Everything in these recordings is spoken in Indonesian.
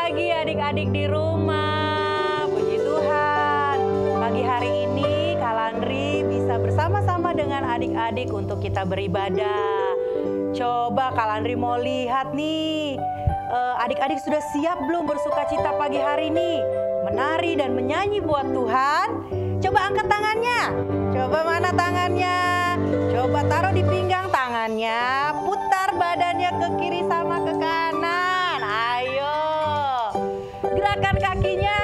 pagi adik-adik di rumah. Puji Tuhan. Pagi hari ini Kak Landri bisa bersama-sama dengan adik-adik untuk kita beribadah. Coba Kak Landri mau lihat nih, adik-adik sudah siap belum bersukacita pagi hari ini? Menari dan menyanyi buat Tuhan. Coba angkat tangannya. Coba mana tangannya? Coba taruh di pinggang tangannya. Putar badannya ke kiri sama ke kanan. Ayo. Gerakan kakinya.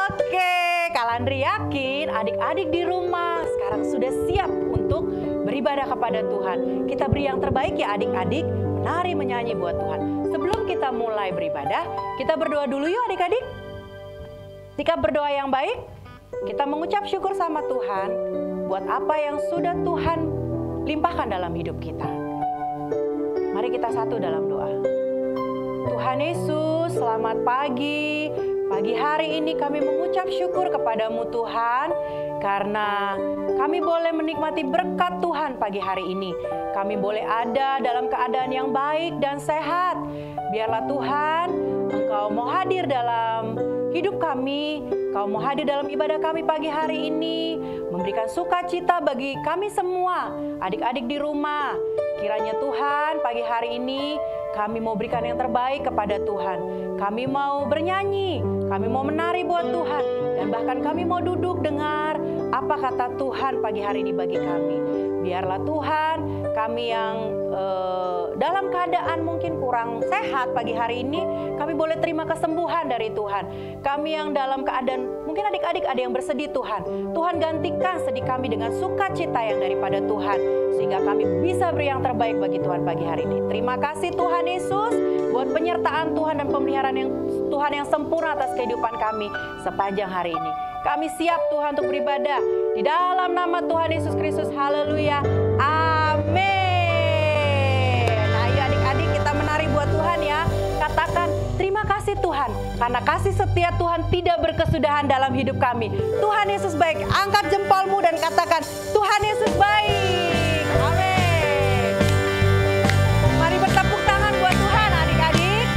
Oke. Kak Landri yakin adik-adik di rumah sekarang sudah siap untuk beribadah kepada Tuhan. Kita beri yang terbaik ya adik-adik. Menari menyanyi buat Tuhan. Sebelum kita mulai beribadah, kita berdoa dulu yuk adik-adik. Sikap berdoa yang baik, kita mengucap syukur sama Tuhan buat apa yang sudah Tuhan limpahkan dalam hidup kita. Mari kita satu dalam doa. Tuhan Yesus, selamat pagi. Pagi hari ini kami mengucap syukur kepadamu Tuhan, karena kami boleh menikmati berkat Tuhan pagi hari ini. Kami boleh ada dalam keadaan yang baik dan sehat. Biarlah Tuhan, Engkau mau hadir dalam hidup kami, Kau mau hadir dalam ibadah kami pagi hari ini, memberikan sukacita bagi kami semua, adik-adik di rumah. Kiranya Tuhan, pagi hari ini kami mau berikan yang terbaik kepada Tuhan. Kami mau bernyanyi, kami mau menari buat Tuhan, dan bahkan kami mau duduk dengar apa kata Tuhan pagi hari ini bagi kami. Biarlah Tuhan, kami yang dalam keadaan mungkin kurang sehat pagi hari ini, kami boleh terima kesembuhan dari Tuhan. Kami yang dalam keadaan, mungkin adik-adik ada yang bersedih Tuhan. Tuhan gantikan sedih kami dengan sukacita yang daripada Tuhan. Sehingga kami bisa beri yang terbaik bagi Tuhan pagi hari ini. Terima kasih Tuhan Yesus buat penyertaan Tuhan dan pemeliharaan yang Tuhan yang sempurna atas kehidupan kami sepanjang hari ini. Kami siap Tuhan untuk beribadah di dalam nama Tuhan Yesus Kristus. Haleluya. Amin. Menari buat Tuhan ya. Katakan terima kasih Tuhan, karena kasih setia Tuhan tidak berkesudahan dalam hidup kami. Tuhan Yesus baik. Angkat jempolmu dan katakan Tuhan Yesus baik. Amin. Mari bertepuk tangan buat Tuhan adik-adik.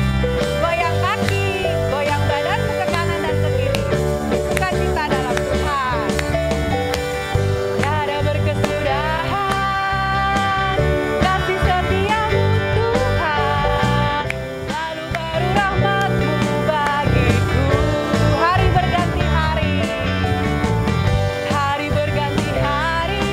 Goyang kaki, goyang badanmu ke kanan dan ke kiri. Sukacita dalam Tuhan. Tiada berkesudahan kasih setiamu Tuhan, lalu baru rahmatmu bagiku. Hari berganti hari, hari berganti hari,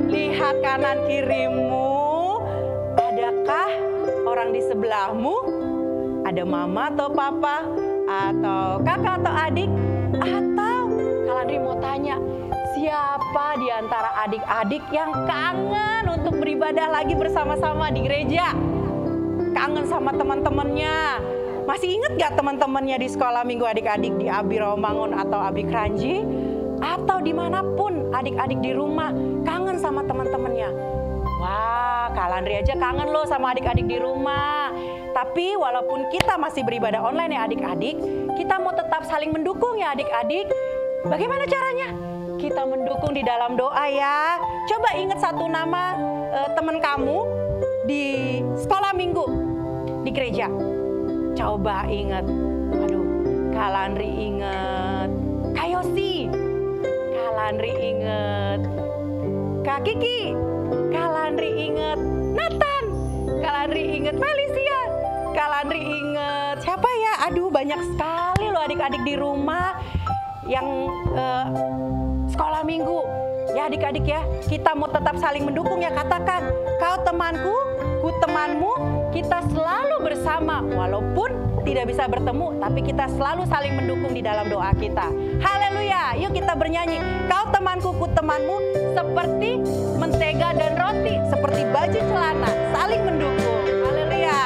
Lihat kanan kirimu. Adakah orang di sebelahmu? Ada mama atau papa? Atau kakak atau adik? Atau Kak Landry mau tanya, siapa di antara adik-adik yang kangen untuk beribadah lagi bersama-sama di gereja? Kangen sama teman-temannya. Masih ingat gak teman-temannya di sekolah minggu adik-adik di Abi Rawamangun atau Abi Kranji? Atau dimanapun adik-adik di rumah kangen sama teman-temannya. Wah, Kak Landry aja kangen loh sama adik-adik di rumah. Tapi walaupun kita masih beribadah online ya adik-adik, kita mau tetap saling mendukung ya adik-adik. Bagaimana caranya? Kita mendukung di dalam doa ya. Coba ingat satu nama teman kamu di sekolah minggu di gereja. Coba ingat. Aduh, Kak Landry ingat Kak Yosi. Kak Landry ingat Kak Kiki. Kak Landry ingat Nathan. Kak Landry ingat Felicia. Kak Landry ingat siapa ya? Aduh, banyak sekali loh adik-adik di rumah yang sekolah minggu. Ya adik-adik ya, kita mau tetap saling mendukung ya. Katakan, kau temanku, ku temanmu, kita selalu bersama. Walaupun tidak bisa bertemu, tapi kita selalu saling mendukung di dalam doa kita. Haleluya, yuk kita bernyanyi. Kau temanku, ku temanmu, seperti mentega dan roti, seperti baju celana, saling mendukung. Haleluya.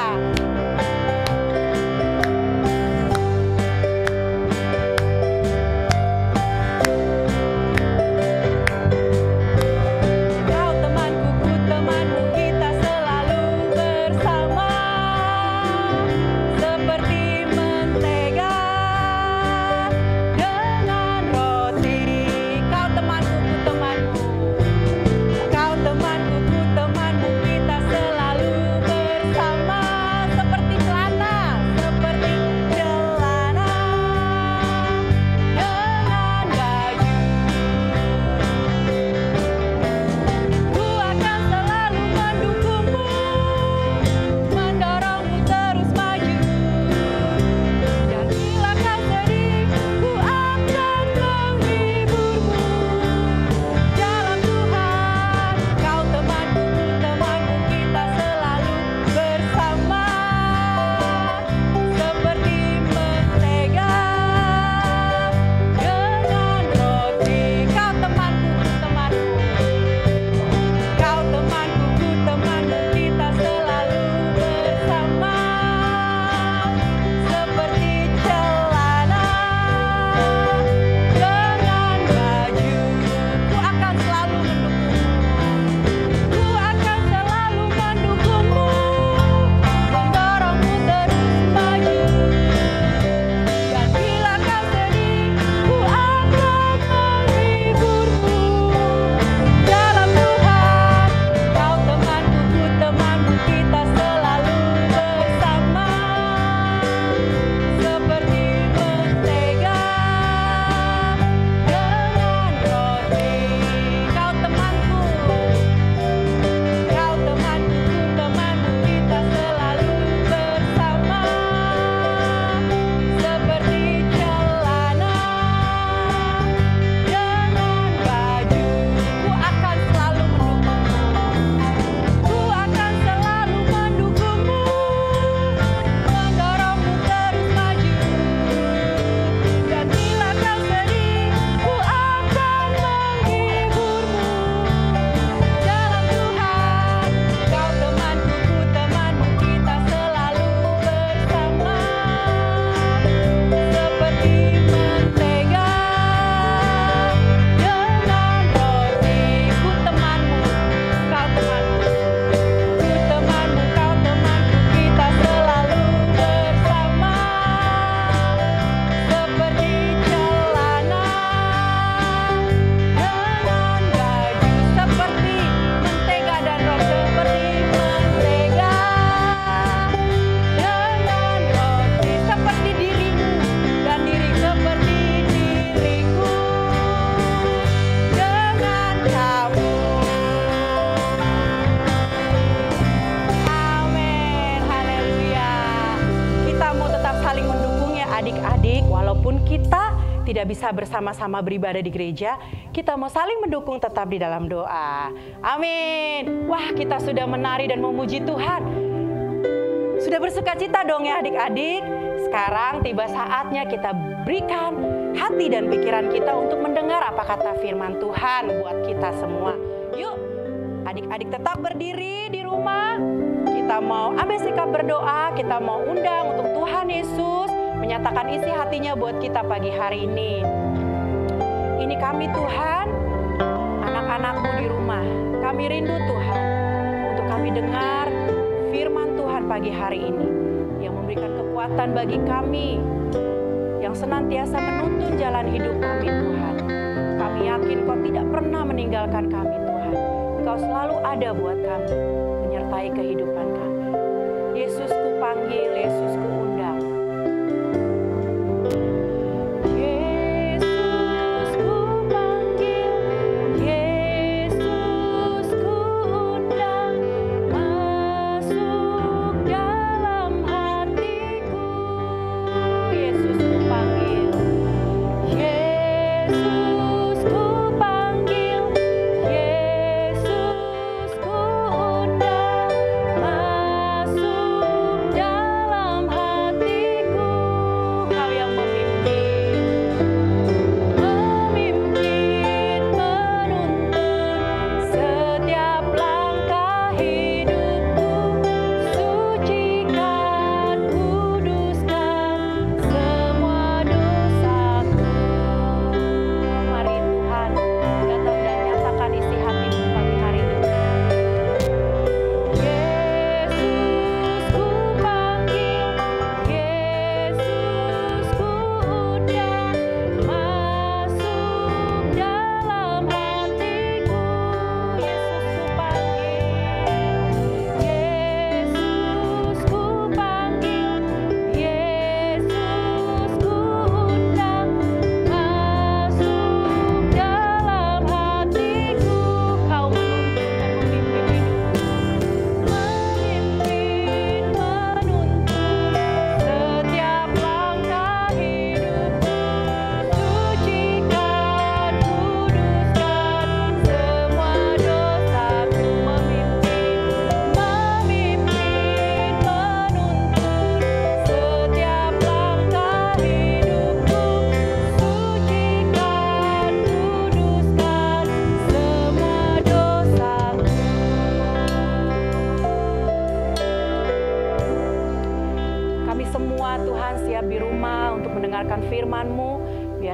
Adik-adik, walaupun kita tidak bisa bersama-sama beribadah di gereja, kita mau saling mendukung tetap di dalam doa. Amin. Wah, kita sudah menari dan memuji Tuhan. Sudah bersuka cita dong ya adik-adik. Sekarang tiba saatnya kita berikan hati dan pikiran kita untuk mendengar apa kata firman Tuhan buat kita semua. Yuk, adik-adik tetap berdiri di rumah. Kita mau ambil sikap berdoa, kita mau undang untuk Tuhan Yesus menyatakan isi hatinya buat kita pagi hari ini. Ini kami Tuhan, anak-anakmu di rumah. Kami rindu Tuhan untuk kami dengar firman Tuhan pagi hari ini yang memberikan kekuatan bagi kami, yang senantiasa menuntun jalan hidup kami Tuhan. Kami yakin Kau tidak pernah meninggalkan kami Tuhan. Kau selalu ada buat kami, menyertai kehidupan kami. Yesus ku panggil, Yesus ku undang.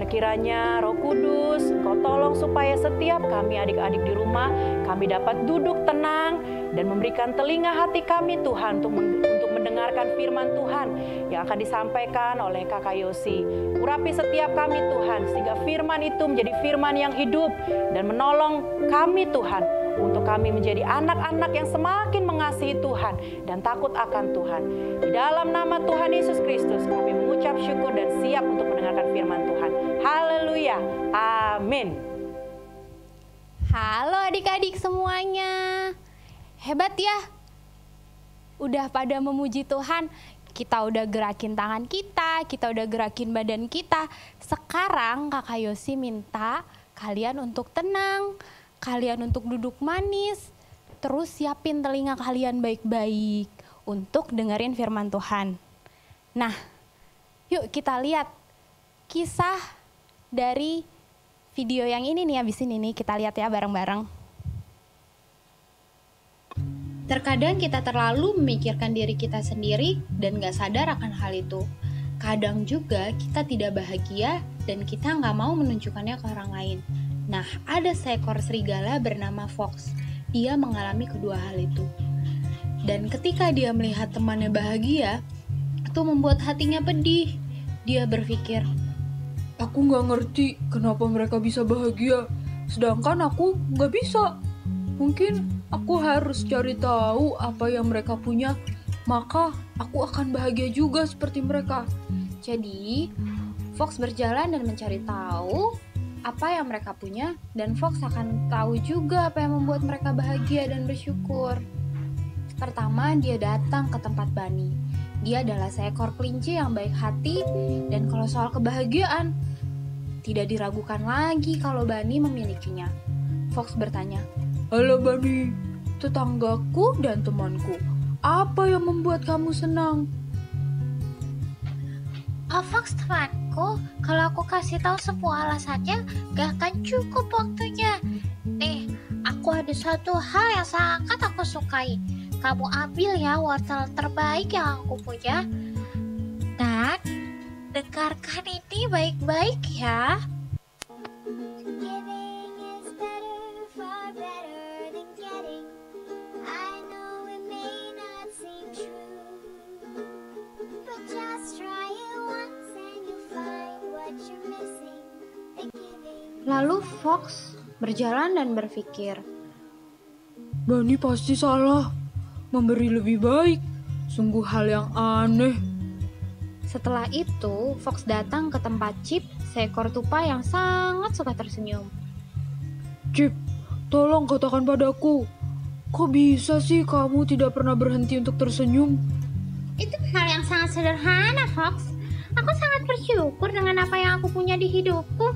Kiranya Roh Kudus, Engkau tolong supaya setiap kami adik-adik di rumah, kami dapat duduk tenang dan memberikan telinga hati kami Tuhan untuk mendengarkan firman Tuhan yang akan disampaikan oleh Kakak Yosi. Urapi setiap kami Tuhan, sehingga firman itu menjadi firman yang hidup dan menolong kami Tuhan, untuk kami menjadi anak-anak yang semakin mengasihi Tuhan dan takut akan Tuhan. Di dalam nama Tuhan Yesus Kristus, kami mengucap syukur dan siap untuk mendengarkan firman Tuhan. Haleluya, amin. Halo adik-adik semuanya, hebat ya. Udah pada memuji Tuhan, kita udah gerakin tangan kita udah gerakin badan kita. Sekarang Kakak Yosi minta kalian untuk tenang, kalian untuk duduk manis, terus siapin telinga kalian baik-baik untuk dengerin firman Tuhan. Nah, yuk kita lihat kisah dari video yang ini nih, abis ini nih kita lihat ya bareng-bareng. Terkadang kita terlalu memikirkan diri kita sendiri dan gak sadar akan hal itu. Kadang juga kita tidak bahagia dan kita gak mau menunjukkannya ke orang lain. Nah, ada seekor serigala bernama Fox. Dia mengalami kedua hal itu. Dan ketika dia melihat temannya bahagia, itu membuat hatinya pedih. Dia berpikir, aku gak ngerti kenapa mereka bisa bahagia, sedangkan aku gak bisa. Mungkin aku harus cari tahu apa yang mereka punya, maka aku akan bahagia juga seperti mereka. Jadi, Fox berjalan dan mencari tahu apa yang mereka punya, dan Fox akan tahu juga apa yang membuat mereka bahagia dan bersyukur. Pertama, dia datang ke tempat Bunny. Dia adalah seekor kelinci yang baik hati, dan kalau soal kebahagiaan, Tidak diragukan lagi kalau Bunny memilikinya. Fox bertanya, Halo Bunny, tetanggaku dan temanku, apa yang membuat kamu senang? Oh Fox temanku, kalau aku kasih tahu semua alasannya gak akan cukup waktunya. Nih, aku ada satu hal yang sangat aku sukai. Kamu ambil ya wortel terbaik yang aku punya. Dan dengarkan ini baik-baik ya. Giving is better, far better than getting. I know it may not seem true, but just try it once and you'll find what you're missing. The giving. lalu Fox berjalan dan berpikir, Bunny pasti salah, memberi lebih baik, sungguh hal yang aneh. Setelah itu, Fox datang ke tempat Chip, seekor tupai yang sangat suka tersenyum. Chip, tolong katakan padaku, kok bisa sih kamu tidak pernah berhenti untuk tersenyum? Itu hal yang sangat sederhana, Fox. Aku sangat bersyukur dengan apa yang aku punya di hidupku.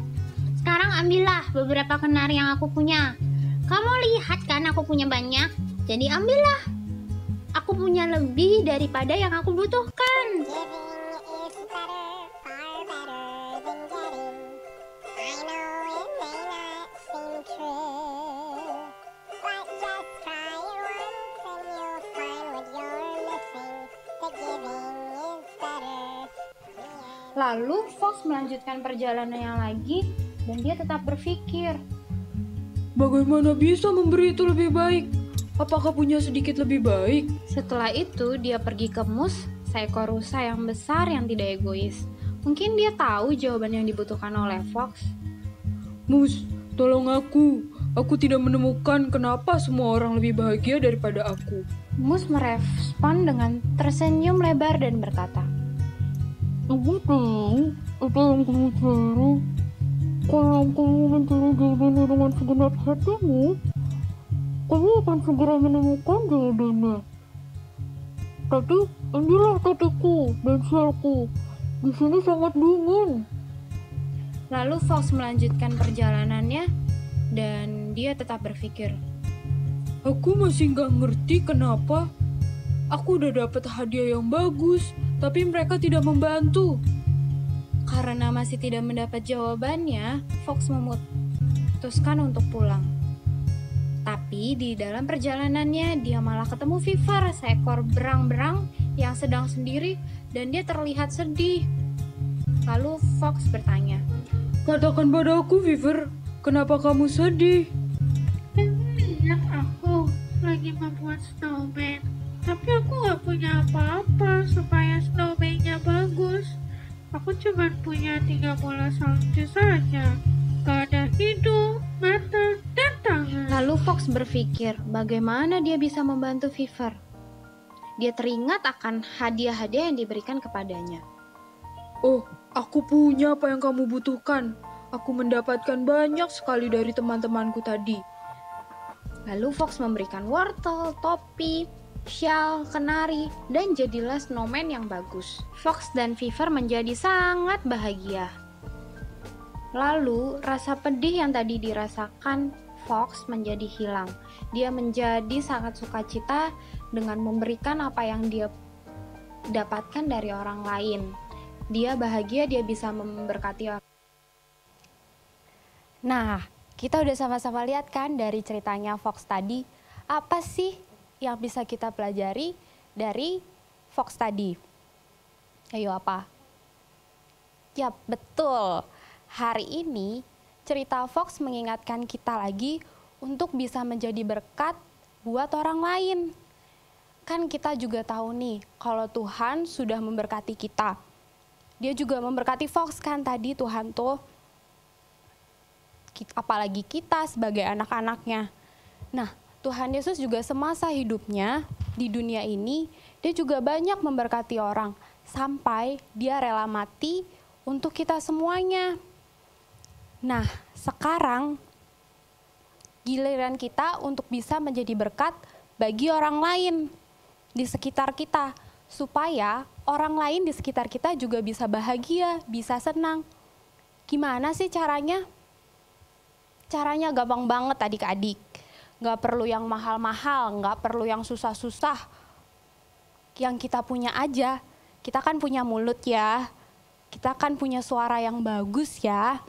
Sekarang ambillah beberapa kenari yang aku punya. Kamu lihat kan aku punya banyak, jadi ambillah. Aku punya lebih daripada yang aku butuhkan. Lalu Fox melanjutkan perjalanannya lagi dan dia tetap berpikir, Bagaimana bisa memberi itu lebih baik? Apakah punya sedikit lebih baik? setelah itu dia pergi ke Moose, seekor rusa yang besar yang tidak egois. Mungkin dia tahu jawaban yang dibutuhkan oleh Fox. Mus, tolong aku. Aku tidak menemukan kenapa semua orang lebih bahagia daripada aku. Moose merespon dengan tersenyum lebar dan berkata, Aku tahu apa yang kamu cari. Kalau kamu mencari jawabannya dengan segenap hatimu, kamu akan segera menemukan jawabannya. Tapi inilah kataku dan sialku. Di sini sangat dingin. Lalu Fox melanjutkan perjalanannya dan dia tetap berpikir, Aku masih nggak ngerti kenapa. Aku udah dapet hadiah yang bagus, tapi mereka tidak membantu. karena masih tidak mendapat jawabannya, Fox memutuskan untuk pulang. Tapi di dalam perjalanannya dia malah ketemu Viver, seekor berang-berang yang sedang sendiri dan dia terlihat sedih. Lalu Fox bertanya, Katakan padaku, Viver, kenapa kamu sedih? Lihat aku lagi membuat snowman, tapi aku gak punya apa-apa supaya snowman-nya bagus. Aku cuma punya 3 bola salju saja. Gak ada hidung, mata, dan tangan. Lalu Fox berpikir bagaimana dia bisa membantu Viver. Dia teringat akan hadiah-hadiah yang diberikan kepadanya. Oh, aku punya apa yang kamu butuhkan. Aku mendapatkan banyak sekali dari teman-temanku tadi. Lalu Fox memberikan wortel, topi, shawl, kenari, dan jadilah snowman yang bagus. Fox dan Viver menjadi sangat bahagia. Lalu rasa pedih yang tadi dirasakan Fox menjadi hilang. Dia menjadi sangat sukacita dengan memberikan apa yang dia dapatkan dari orang lain. Dia bahagia dia bisa memberkati orang. Nah, kita udah sama-sama lihat kan dari ceritanya Fox tadi, apa sih yang bisa kita pelajari dari Fox tadi? Ayo apa? Yap, betul. Hari ini cerita Fox mengingatkan kita lagi untuk bisa menjadi berkat buat orang lain. Kan kita juga tahu nih, kalau Tuhan sudah memberkati kita. Dia juga memberkati Fox kan tadi Tuhan tuh. Apalagi kita sebagai anak-anaknya. Nah, Tuhan Yesus juga semasa hidupnya di dunia ini, dia juga banyak memberkati orang. Sampai dia rela mati untuk kita semuanya. Nah, sekarang giliran kita untuk bisa menjadi berkat bagi orang lain di sekitar kita. Supaya orang lain di sekitar kita juga bisa bahagia, bisa senang. Gimana sih caranya? Caranya gampang banget adik-adik. Gak perlu yang mahal-mahal, gak perlu yang susah-susah. Yang kita punya aja. Kita kan punya mulut ya. Kita kan punya suara yang bagus ya.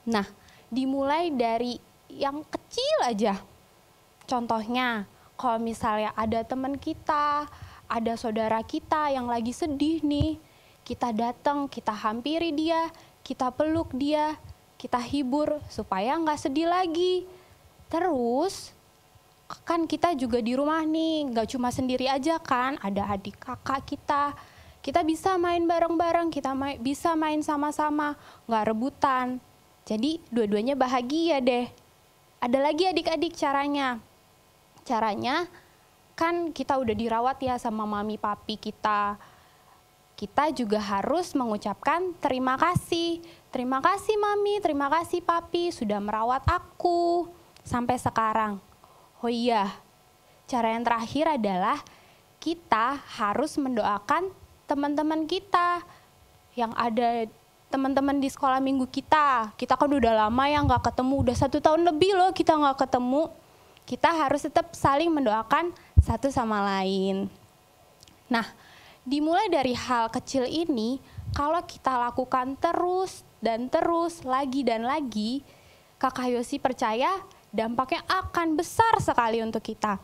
Nah, dimulai dari yang kecil aja. Contohnya, kalau misalnya ada teman kita, ada saudara kita yang lagi sedih nih, kita datang, kita hampiri dia, kita peluk dia, kita hibur supaya nggak sedih lagi. Terus, kan kita juga di rumah nih, nggak cuma sendiri aja kan, ada adik kakak kita. Kita bisa main bareng-bareng, kita bisa main sama-sama, nggak rebutan. Jadi dua-duanya bahagia deh. Ada lagi adik-adik caranya. Caranya kan kita udah dirawat ya sama mami papi kita. Kita juga harus mengucapkan terima kasih. Terima kasih mami, terima kasih papi sudah merawat aku sampai sekarang. Oh iya, cara yang terakhir adalah kita harus mendoakan teman-teman kita yang ada, teman-teman di sekolah minggu kita. Kita kan udah lama ya nggak ketemu, udah 1 tahun lebih loh kita nggak ketemu. Kita harus tetap saling mendoakan satu sama lain. Nah, dimulai dari hal kecil ini, kalau kita lakukan terus dan terus, lagi dan lagi, Kakak Yosi percaya dampaknya akan besar sekali untuk kita.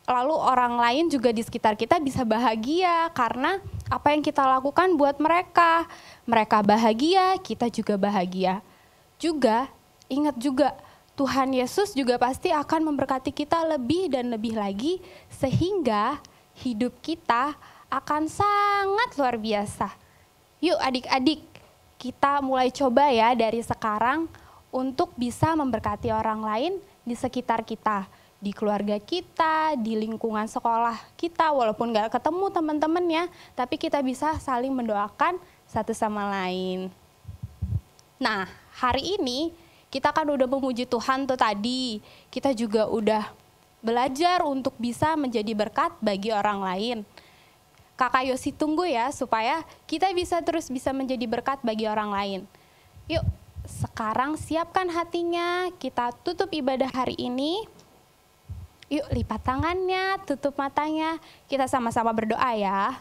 Lalu orang lain juga di sekitar kita bisa bahagia karena apa yang kita lakukan buat mereka. Mereka bahagia, kita juga bahagia. Juga, ingat juga, Tuhan Yesus juga pasti akan memberkati kita lebih dan lebih lagi sehingga hidup kita akan sangat luar biasa. Yuk adik-adik, kita mulai coba ya dari sekarang untuk bisa memberkati orang lain di sekitar kita, di keluarga kita, di lingkungan sekolah kita, walaupun gak ketemu teman-temannya, tapi kita bisa saling mendoakan satu sama lain. Nah, hari ini kita kan udah memuji Tuhan tuh tadi, kita juga udah belajar untuk bisa menjadi berkat bagi orang lain. Kakak Yosi tunggu ya supaya kita bisa terus bisa menjadi berkat bagi orang lain. Yuk, sekarang siapkan hatinya, kita tutup ibadah hari ini. Yuk lipat tangannya, tutup matanya, kita sama-sama berdoa ya.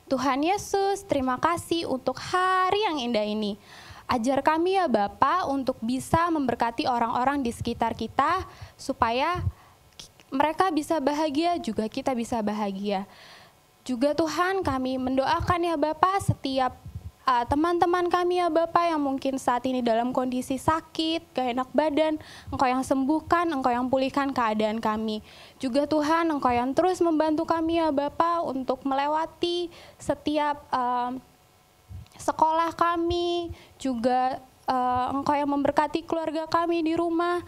Tuhan Yesus, terima kasih untuk hari yang indah ini. Ajar kami ya Bapa untuk bisa memberkati orang-orang di sekitar kita supaya mereka bisa bahagia, juga kita bisa bahagia. Juga Tuhan kami mendoakan ya Bapa setiap teman-teman kami ya Bapa yang mungkin saat ini dalam kondisi sakit, gak enak badan, Engkau yang sembuhkan, Engkau yang pulihkan keadaan kami. Juga Tuhan Engkau yang terus membantu kami ya Bapa untuk melewati setiap sekolah kami, juga Engkau yang memberkati keluarga kami di rumah.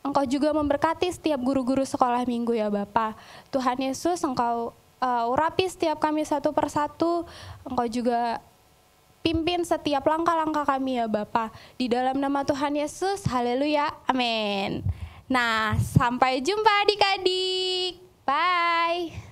Engkau juga memberkati setiap guru-guru sekolah minggu ya Bapa. Tuhan Yesus Engkau urapi setiap kami satu persatu, Engkau juga pimpin setiap langkah-langkah kami ya Bapa. Di dalam nama Tuhan Yesus, haleluya, amin. Nah, sampai jumpa adik-adik. Bye.